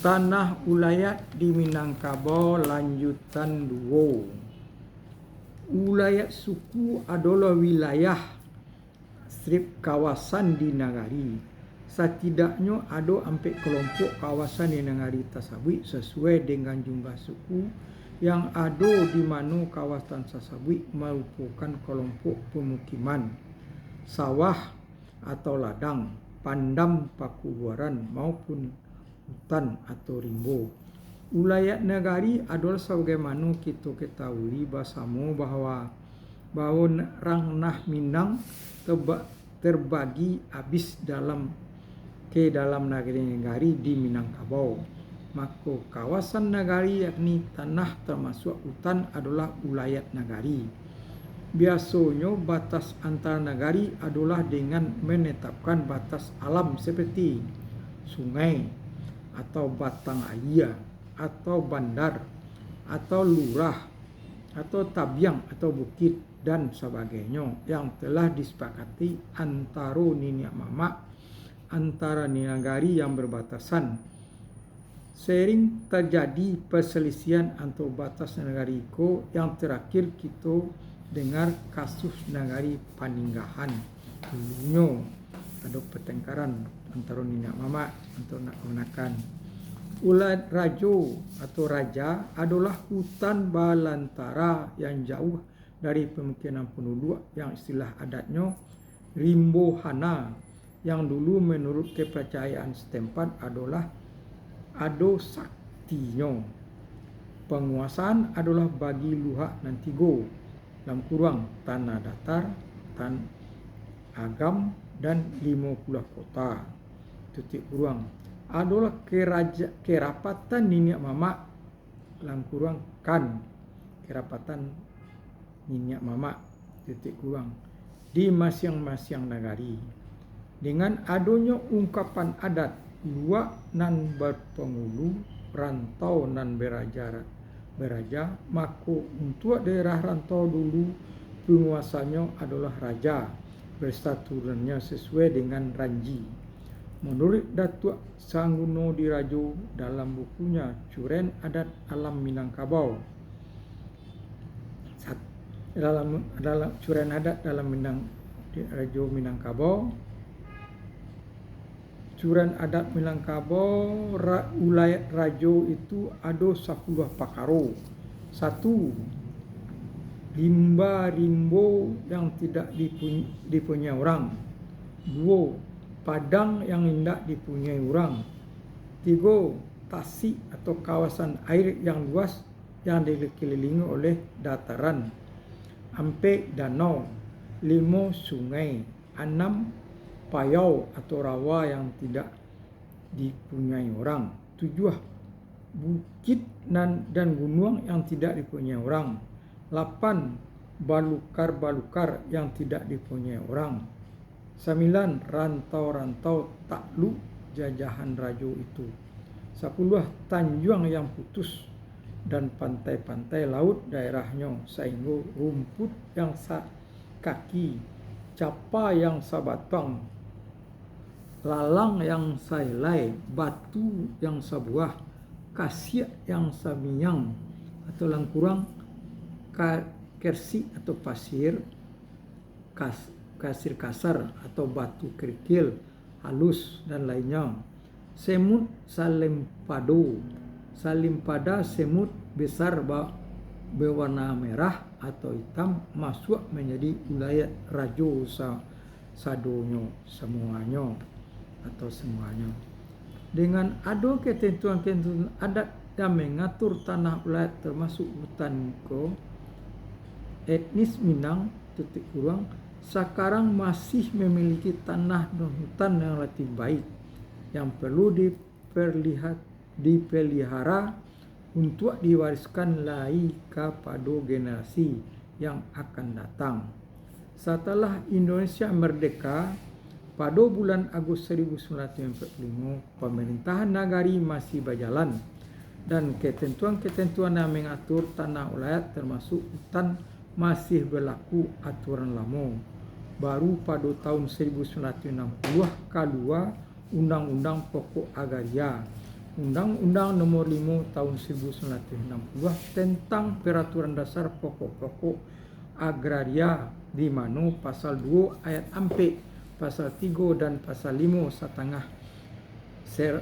Tanah ulayat di Minangkabau lanjutan 2. Ulayat suku adalah wilayah strip kawasan di negari. Setidaknya ada 4 kelompok kawasan di negari tersebut sesuai dengan jumlah suku yang ada di mana kawasan tersebut merupakan kelompok pemukiman, sawah atau ladang, pandam pakuburan maupun hutan atau rimbo. Ulayat negari adalah sebagaimana kita ketahui bersama bahawa ranah Minang terbagi habis dalam negari di Minangkabau. Maka kawasan negari yakni tanah termasuk hutan adalah ulayat negari. Biasanya batas antara negari adalah dengan menetapkan batas alam seperti sungai atau batang air atau bandar atau lurah atau tabiang atau bukit dan sebagainya yang telah disepakati antara nenek mamak antara negari yang berbatasan. Sering terjadi perselisihan antara batas negari itu. Yang terakhir kita dengar kasus negari Paninggahan. Dulunya ada pertengkaran antara nenek mamak untuk nak gunakan. Ulayat Rajo atau Raja adalah hutan balantara yang jauh dari pemukiman penduduk yang istilah adatnya rimbo hana, yang dulu menurut kepercayaan setempat adalah ado saktinya. Penguasaan adalah bagi luhak dan tigo dalam kurang tanah datar, tan agam dan 50 kota. Tutup kurang adalah kerapatan nenek mamak dalam kurang kan kerapatan nenek mamak tutup kurang di masing-masing negari. Dengan adanya ungkapan adat luak nan berpenghulu, rantau nan beraja, maka untuk daerah rantau dulu penguasanya adalah raja berstatusnya sesuai dengan ranji. Menurut Datuk Sangguno Dirajo dalam bukunya Curen Adat Alam Minangkabau, dalam Curen Adat dalam Dirajo Minangkabau, Curen Adat Minangkabau, ulayat Rajo itu ada 10 perkara. 1. Rimba-rimbo yang tidak dipunyai orang. 2. Padang yang tidak dipunyai orang. 3. Tasik atau kawasan air yang luas yang dikelilingi oleh dataran. 4. Danau. 5. Sungai. 6. Payau atau rawa yang tidak dipunyai orang. 7. Bukit dan gunung yang tidak dipunyai orang. 8. Balukar-balukar yang tidak dipunyai orang. 9. Rantau-rantau takluk jajahan Rajo itu. 10. Tanjung yang putus dan pantai-pantai laut daerahnya sehingga rumput yang kaki, capa yang sabatang, lalang yang sailai, batu yang sebuah, kasiak yang samiang atau langkurang, kersi atau pasir, kasir kasar atau batu kerikil halus dan lainnya. Semut salimpada semut besar berwarna merah atau hitam masuk menjadi ulayat Rajo sadonyo semuanya atau semuanya. Dengan ada ketentuan-ketentuan adat yang mengatur tanah ulayat termasuk hutan etnis Minang tutup kurang sekarang masih memiliki tanah dan hutan yang relatif baik yang perlu dipelihara untuk diwariskan lagi kepada generasi yang akan datang. Setelah Indonesia merdeka pada bulan Agustus 1945, pemerintahan negari masih berjalan dan ketentuan-ketentuan yang mengatur tanah ulayat termasuk hutan masih berlaku aturan lama. Baru pada tahun 1960 keluar Undang-Undang Pokok Agraria Undang-Undang Nomor 5 Tahun 1960 tentang Peraturan Dasar Pokok-pokok Agraria di mana pasal 2 ayat ampe, pasal 3 dan pasal 5 setengah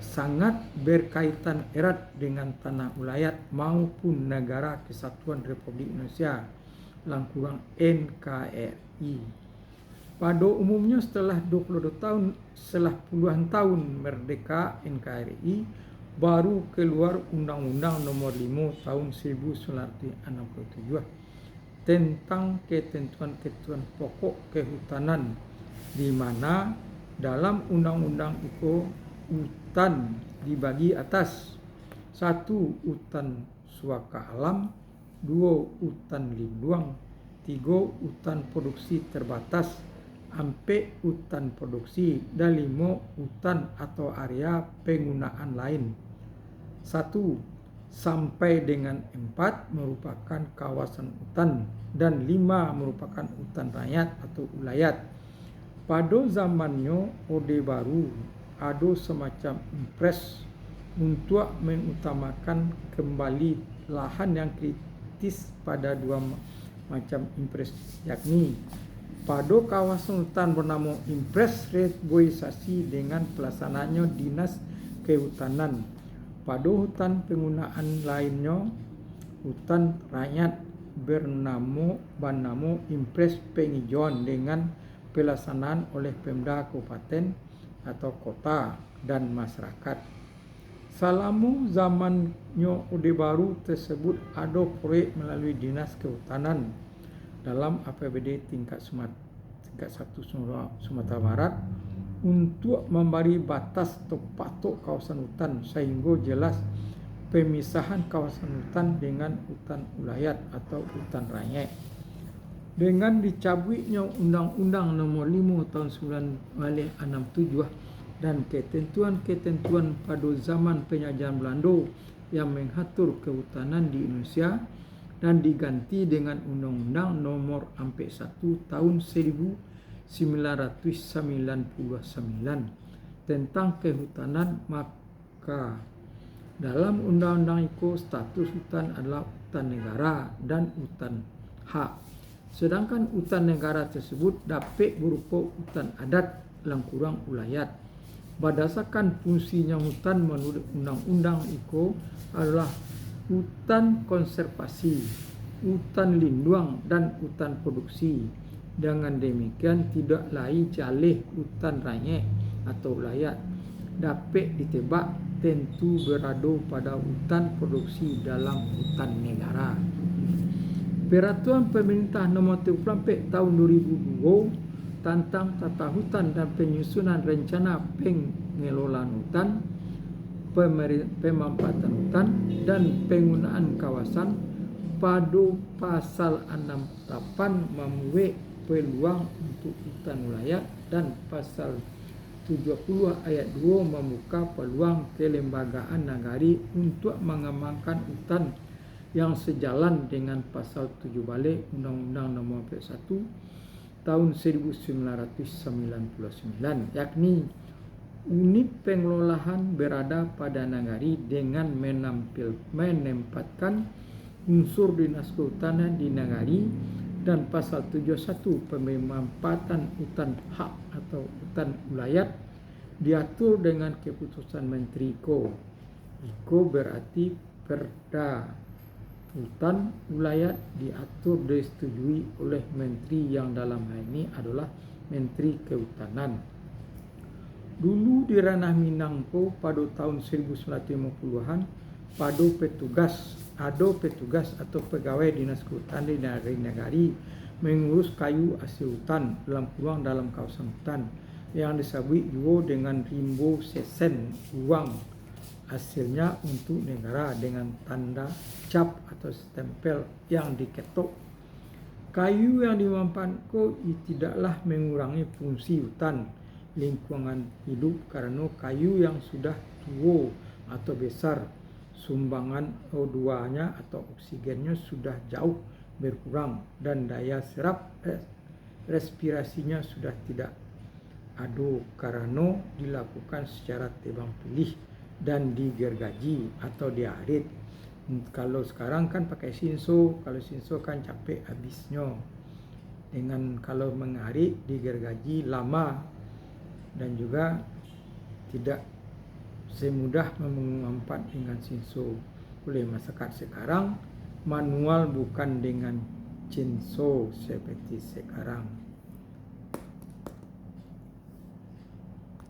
sangat berkaitan erat dengan tanah ulayat maupun Negara Kesatuan Republik Indonesia langkurang NKRI. Pada umumnya setelah 22 tahun, setelah puluhan tahun merdeka NKRI, baru keluar Undang-Undang Nomor 5 Tahun 1967 tentang ketentuan-ketentuan pokok kehutanan, di mana dalam undang-undang itu hutan dibagi atas: 1. Hutan suaka alam, 2. Hutan lindung, 3. Hutan produksi terbatas, 4. Hutan produksi, dan 5. Hutan atau area penggunaan lain. 1 sampai dengan 4 merupakan kawasan hutan dan 5 merupakan hutan rakyat atau ulayat. Pada zamannya Orde Baru ada semacam impres untuk mengutamakan kembali lahan yang kritis pada dua macam impres, yakni pada kawasan hutan bernama impres reboisasi dengan pelaksanaannya Dinas Kehutanan. Pada hutan penggunaan lainnya, hutan rakyat bernama impres penghijauan dengan pelaksanaan oleh Pemda Kabupaten atau kota dan masyarakat. Selama zamannya Orde Baru tersebut ada proyek melalui Dinas Kehutanan dalam APBD tingkat 1 Sumatera Barat untuk memberi batas atau patok kawasan hutan sehingga jelas pemisahan kawasan hutan dengan hutan ulayat atau hutan rakyat. Dengan dicabutnya Undang-Undang Nomor 5 Tahun 1967 dan ketentuan-ketentuan pada zaman penjajahan Belanda yang mengatur kehutanan di Indonesia dan diganti dengan Undang-Undang Nomor 1 Tahun 1999 tentang kehutanan, maka dalam undang-undang itu status hutan adalah hutan negara dan hutan hak. Sedangkan hutan negara tersebut dapat berupa hutan adat langkurang ulayat. Berdasarkan fungsinya hutan menurut undang-undang itu adalah hutan konservasi, hutan lindung dan hutan produksi. Dengan demikian tidak lain jalih hutan rakyat atau ulayat dapat ditebak tentu berada pada hutan produksi dalam hutan negara. Peraturan Pemerintah Nomor 34 Tahun 2002 tentang tata hutan dan penyusunan rencana pengelolaan hutan, pemanfaatan hutan dan penggunaan kawasan pada pasal 68 membuat peluang untuk hutan ulayat dan pasal 70 ayat 2 membuka peluang kelembagaan negari untuk mengembangkan hutan yang sejalan dengan pasal 7 balik Undang-Undang Nomor 41 Tahun 1999, yakni unit pengelolaan berada pada negari dengan menempatkan unsur dinas kehutanan di negari, dan pasal 71 pemanfaatan hutan hak atau hutan ulayat diatur dengan keputusan Menteri Iko berarti Perda hutan ulayat diatur disetujui oleh menteri yang dalam hal ini adalah Menteri Kehutanan. Dulu di ranah Minangko pada tahun 1950-an ada petugas atau pegawai dinas kehutanan di negari mengurus kayu hasil hutan dalam kawasan hutan yang disebut juga dengan rimbo sesen uang hasilnya untuk negara dengan tanda cap atau stempel yang diketok. Kayu yang dimanfaatkan tidaklah mengurangi fungsi hutan lingkungan hidup karena kayu yang sudah tua atau besar, sumbangan O2-nya atau oksigennya sudah jauh berkurang dan daya serap respirasinya sudah tidak ada karena dilakukan secara tebang pilih dan digergaji atau diarit. Kalau sekarang kan pakai sinso, kalau sinso kan capek habisnya. Dengan kalau mengarit digergaji lama dan juga tidak semudah mengumpat dengan sinso. Oleh masyarakat sekarang manual bukan dengan chainsaw seperti sekarang.